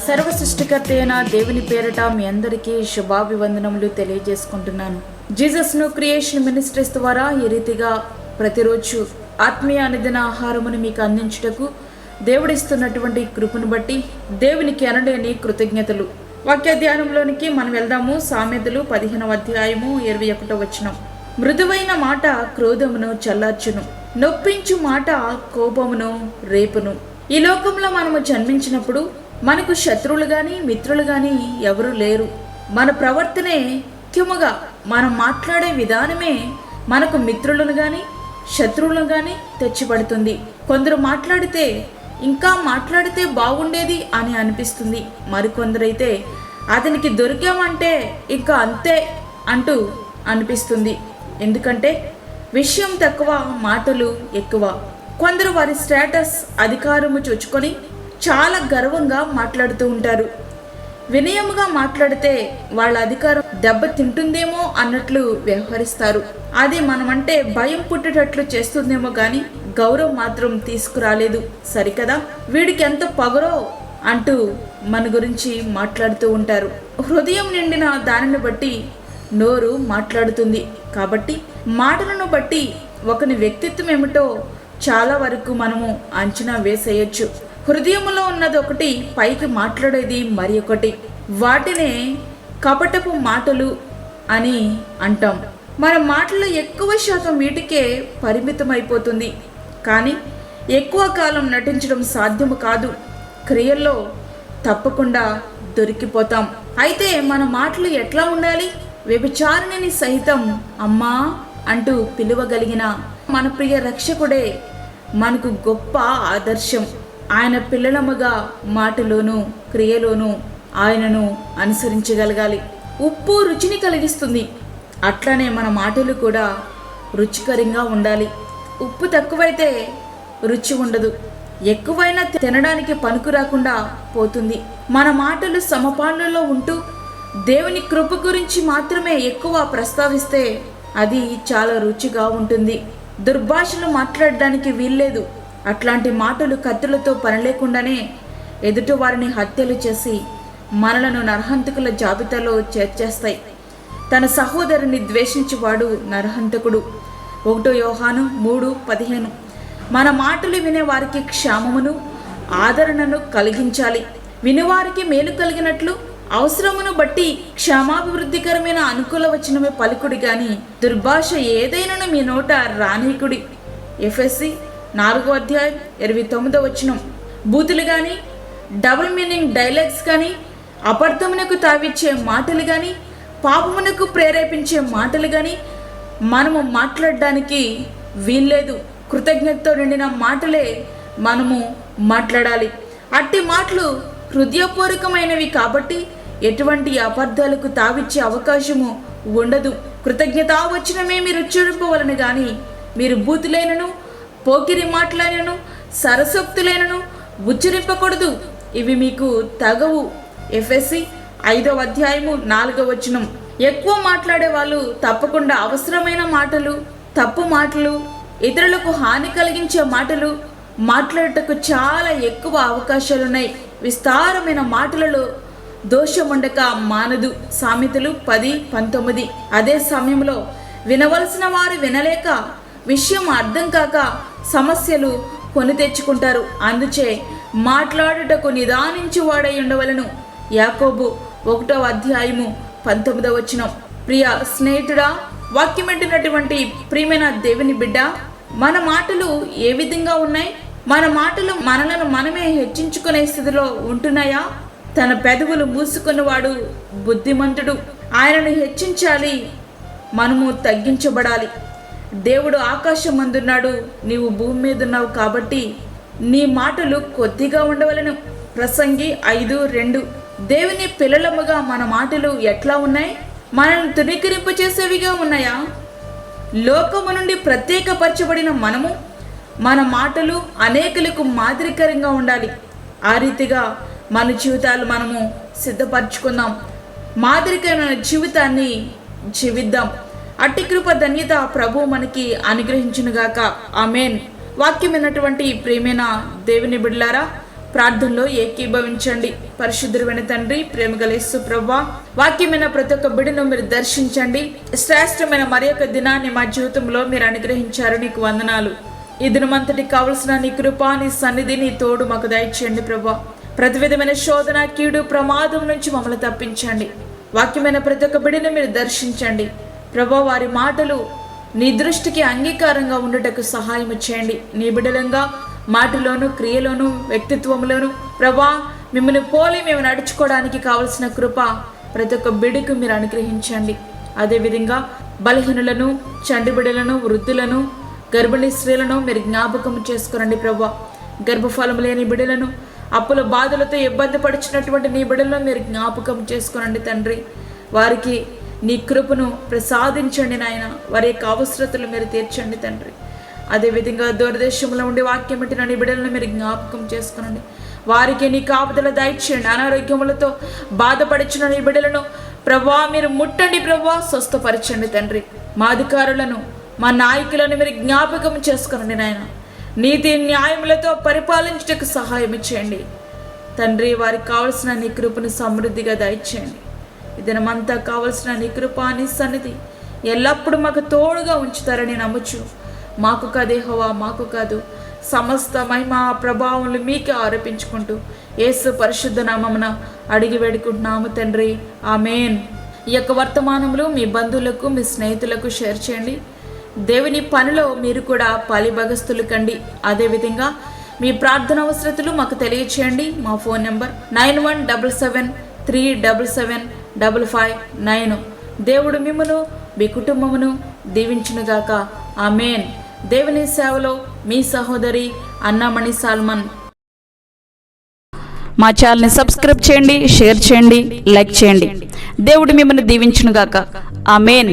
సర్వ సృష్టికర్త అయిన దేవుని పేరట మీ అందరికీ శుభాభివందనములు తెలియజేసుకుంటున్నాను. జీసస్ను క్రియేషన్ మినిస్ట్రీస్ ద్వారా ఈ రీతిగా ప్రతిరోజు ఆత్మీయ అనుదిన ఆహారమును మీకు అందించుటకు దేవుడిస్తున్నటువంటి కృపను బట్టి దేవునికి అనలేని కృతజ్ఞతలు. వాక్య ధ్యానంలోనికి మనం వెళ్దాము. సామెతలు 15వ అధ్యాయము 21వ వచనం. మృదువైన మాట క్రోధమును చల్లార్చును, నొప్పించు మాట కోపమును రేపును. ఈ లోకంలో మనము జన్మించినప్పుడు మనకు శత్రువులు కానీ మిత్రులు కానీ ఎవరు లేరు. మన ప్రవర్తనే ముఖ్యముగా మనం మాట్లాడే విధానమే మనకు మిత్రులను కానీ శత్రువులను కానీ తెచ్చిపడుతుంది. కొందరు మాట్లాడితే ఇంకా మాట్లాడితే బాగుండేది అని అనిపిస్తుంది. మరికొందరైతే అతనికి దొరికామంటే ఇంకా అంతే అంటూ అనిపిస్తుంది. ఎందుకంటే విషయం తక్కువ, మాటలు ఎక్కువ. కొందరు వారి స్టేటస్ అధికారము చొచ్చుకొని చాలా గర్వంగా మాట్లాడుతూ ఉంటారు. వినయముగా మాట్లాడితే వాళ్ళ అధికారం దెబ్బ తింటుందేమో అన్నట్లు వ్యవహరిస్తారు. అది మనమంటే భయం పుట్టేటట్లు చేస్తుందేమో కానీ గౌరవం మాత్రం తీసుకురాలేదు. సరికదా, వీడికి ఎంత పొగరో అంటూ మన గురించి మాట్లాడుతూ ఉంటారు. హృదయం నిండిన దానిని బట్టి నోరు మాట్లాడుతుంది. కాబట్టి మాటలను బట్టి ఒకని వ్యక్తిత్వం ఏమిటో చాలా వరకు మనము అంచనా వేసేయచ్చు. హృదయంలో ఉన్నది ఒకటి, పైకి మాట్లాడేది మరి ఒకటి. వాటినే కపటపు మాటలు అని అంటాం. మన మాటలు ఎక్కువ శాతం వీటికే పరిమితం అయిపోతుంది. కానీ ఎక్కువ కాలం నటించడం సాధ్యము కాదు. క్రియల్లో తప్పకుండా దొరికిపోతాం. అయితే మన మాటలు ఎట్లా ఉండాలి? వ్యభిచారిణిని సహితం అమ్మా అంటూ పిలువగలిగిన మన ప్రియ రక్షకుడే మనకు గొప్ప ఆదర్శం. ఆయన పిల్లలముగా మాటలోనూ క్రియలోనూ ఆయనను అనుసరించగలగాలి. ఉప్పు రుచిని కలిగిస్తుంది. అట్లనే మన మాటలు కూడా రుచికరంగా ఉండాలి. ఉప్పు తక్కువైతే రుచి ఉండదు, ఎక్కువైనా తినడానికి పనికి రాకుండా పోతుంది. మన మాటలు సమపాళ్ళలో ఉంటూ దేవుని కృప గురించి మాత్రమే ఎక్కువ ప్రస్తావిస్తే అది చాలా రుచిగా ఉంటుంది. దుర్భాషలు మాట్లాడడానికి వీల్లేదు. అట్లాంటి మాటలు కత్తులతో పని లేకుండానే ఎదుటి వారిని హత్యలు చేసి మనలను నరహంతకుల జాబితాలో చేర్చేస్తాయి. తన సహోదరుని ద్వేషించువాడు నరహంతకుడు. 1 యోహాను 3:15. మన మాటలు వినే వారికి క్షేమమును ఆదరణను కలిగించాలి. వినివారికి మేలు కలిగినట్లు అవసరమును బట్టి క్షేమాభివృద్ధికరమైన అనుకూల వచనమే పలుకుడి గాని దుర్భాష ఏదైనాను మీ నోట రానీకుడి. ఎఫెసీ 4వ అధ్యాయం 29వ వచనం. బూతులు కానీ డబుల్ మీనింగ్ డైలాగ్స్ కానీ అబద్ధమునకు తావిచ్చే మాటలు కానీ పాపమునకు ప్రేరేపించే మాటలు కానీ మనము మాట్లాడడానికి వీల్లేదు. కృతజ్ఞతతో నిండిన మాటలే మనము మాట్లాడాలి. అట్టి మాటలు హృదయపూర్వకమైనవి కాబట్టి ఎటువంటి అబద్ధాలకు తావిచ్చే అవకాశము ఉండదు. కృతజ్ఞతావచనమే మీరు ఉచ్చరింపవలను కానీ మీరు బూతులైనను పోకిరి మాటలైనను సరసోక్తులైనను ఉచ్చరింపకూడదు. ఇవి మీకు తగవు. ఎఫెసీ 5వ అధ్యాయము 4వ వచనం. ఎక్కువ మాట్లాడే వాళ్ళు తప్పకుండా అవసరమైన మాటలు, తప్పు మాటలు, ఇతరులకు హాని కలిగించే మాటలు మాట్లాడటకు చాలా ఎక్కువ అవకాశాలున్నాయి. విస్తారమైన మాటలలో దోషముండక మానదు. సామెతలు 10:19. అదే సమయంలో వినవలసిన వారు వినలేక విషయం అర్థం కాక సమస్యలు కొని తెచ్చుకుంటారు. అందుచే మాట్లాడుటకు నిదానించి వాడై ఉండవలను. యాకోబు 1వ అధ్యాయము 19వ వచనం. ప్రియ స్నేహితుడా, వాక్యమెట్టినటువంటి ప్రియమైన దేవుని బిడ్డ, మన మాటలు ఏ విధంగా ఉన్నాయి? మన మాటలు మనలను మనమే హెచ్చించుకునే స్థితిలో ఉంటున్నాయా? తన పెదవులు మూసుకున్నవాడు బుద్ధిమంతుడు. ఆయనను హెచ్చించాలి, మనము తగ్గించబడాలి. దేవుడు ఆకాశం అందున్నాడు, నీవు భూమి మీద ఉన్నావు కాబట్టి నీ మాటలు కొద్దిగా ఉండవలను. ప్రసంగి 5:2. దేవుని పిల్లలముగా మన మాటలు ఎట్లా ఉన్నాయి? మనల్ని తునీకరింప చేసేవిగా ఉన్నాయా? లోకము నుండి ప్రత్యేకపరచబడిన మనము మన మాటలు అనేకులకు మాదిరికరంగా ఉండాలి. ఆ రీతిగా మన జీవితాలు మనము సిద్ధపరచుకుందాం. మాదిరికరమైన జీవితాన్ని జీవిద్దాం. అట్టి కృప ధన్యత ప్రభు మనకి అనుగ్రహించునుగాక. ఆమేన్. వాక్యం విన్నటువంటి ప్రియమైన దేవుని బిడ్డలారా, ప్రార్థనలో ఏకీభవించండి. పరిశుద్ధుడైన తండ్రి, ప్రేమగల యేసు ప్రభువా, వాక్యమైన ప్రతి ఒక్క బిడ్డను మీరు దర్శించండి. శ్రేష్టమైన మరి యొక్క దినాన్ని మా జీవితంలో మీరు అనుగ్రహించారు. నీకు వందనాలు. ఈ దినమంతటికి కావలసిన నీ కృప, నీ సన్నిధి, నీ తోడు మాకు దయచేయండి ప్రభువా. ప్రతి విధమైన శోధన, కీడు, ప్రమాదం నుంచి మమ్మల్ని తప్పించండి. వాక్యమైన ప్రతి ఒక్క బిడ్డను మీరు దర్శించండి ప్రభువా. వారి మాటలు నీ దృష్టికి అంగీకారంగా ఉండుటకు సహాయం చేయండి. నీ బిడ్డలంగా మాటలోను, క్రియలోను, వ్యక్తిత్వంలోను ప్రభా మిమ్మల్ని పోలి మేము నడుచుకోవడానికి కావలసిన కృప ప్రతి ఒక్క బిడ్డకు మీరు అనుగ్రహించండి. అదేవిధంగా బలహీనులను, చంటి బిడ్డలను, వృద్ధులను, గర్భిణీ స్త్రీలను మీరు జ్ఞాపకం చేసుకురండి ప్రభా. గర్భఫలం లేని బిడ్డలను, అప్పుల బాధలతో ఇబ్బంది పడుచున్నటువంటి నీ బిడ్డలను మీరు జ్ఞాపకం చేసుకునండి తండ్రి. వారికి నీ కృపను ప్రసాదించండి నాయన. వారి యొక్క అవసరతలు మీరు తీర్చండి తండ్రి. అదేవిధంగా దూరదేశంలో ఉండి వాక్యం పెట్టిన నీ బిడ్డలను మీరు జ్ఞాపకం చేసుకునండి. వారికి నీ కాపుదల దయచేయండి. అనారోగ్యములతో బాధపడిచిన నీ బిడ్డలను ప్రభా మీరు ముట్టండి ప్రభా, స్వస్థపరచండి తండ్రి. మా అధికారులను, మా నాయకులను మీరు జ్ఞాపకం చేసుకునండి నాయన. నీతి న్యాయములతో పరిపాలించుటకు సహాయం చేయండి తండ్రి. వారికి కావలసిన నీ కృపను సమృద్ధిగా దయచేయండి. ఈ దినమంతా కావలసిన నీ కృప, నీ సన్నిధి ఎల్లప్పుడూ మాకు తోడుగా ఉంచుతారని నమ్ముచు, మాకు కాదే యెహోవా, మాకు కాదు, సమస్త మహిమ ప్రభావములు మీకే ఆరోపించుకుంటూ యేసు పరిశుద్ధ నామమున అడిగి వేడుకుంటున్నాము తండ్రి. ఆమేన్. ఈ యొక్క వర్తమానములు మీ బంధువులకు, మీ స్నేహితులకు షేర్ చేయండి. దేవుని పనిలో మీరు కూడా పాలిభాగస్తులు కండి. అదేవిధంగా మీ ప్రార్థన అవసరతలు మాకు తెలియచేయండి. మా ఫోన్ నెంబర్ 9177377559. దేవుడు మిమ్మును, మీ కుటుంబమును దీవించునుగాక. ఆమేన్. దేవుని సేవలో మీ సహోదరి అన్నామణి సాల్మన్. మా ఛానల్ని సబ్స్క్రైబ్ చేయండి, షేర్ చేయండి, లైక్ చేయండి. దేవుడు మిమ్మల్ని దీవించునుగాక. ఆమేన్.